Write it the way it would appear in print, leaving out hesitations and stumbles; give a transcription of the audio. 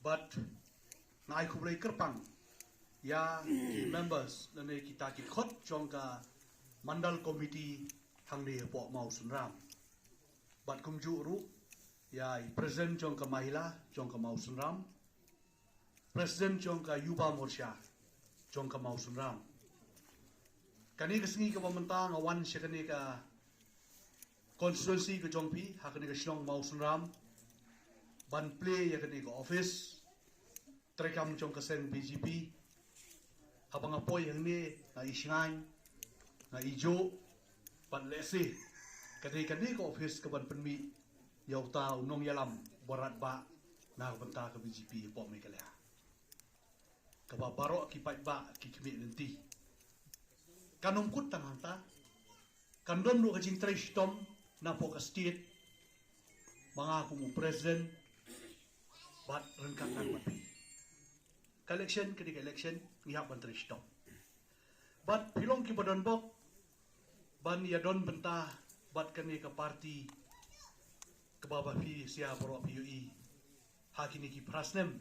but ngai kublai kerpang ya ki members nane kita ki khot jongka Mandal committee hangni po Mawsynram but kumju ru ya present jongka mahila jongka Mawsynram president jongka Yuba Morsha jongka Mawsynram kani kesengi ke pementang awan sekani ka constituency ke jongpi hakani ke Shlong Mawsynram ban Plie ya kani ke office Treikam jongka sen BJP abang apoy yang ni na isingan na ijo ban lesi kani ke office ke ban penmi yau ta unong yalam barat ba na benta ke BJP po me kala ke ba barok ki pai ba ki kemi nanti kanong kut tang ta kandom lu ke jing Treikam na po ka state mga kumu president bat rengkat nang papi election ketika election ngihap ban Treikam bat pilong ki badan bok ban ya don benta bat kani ke parti ke baba pi sia borok PUI hakini ki prasnem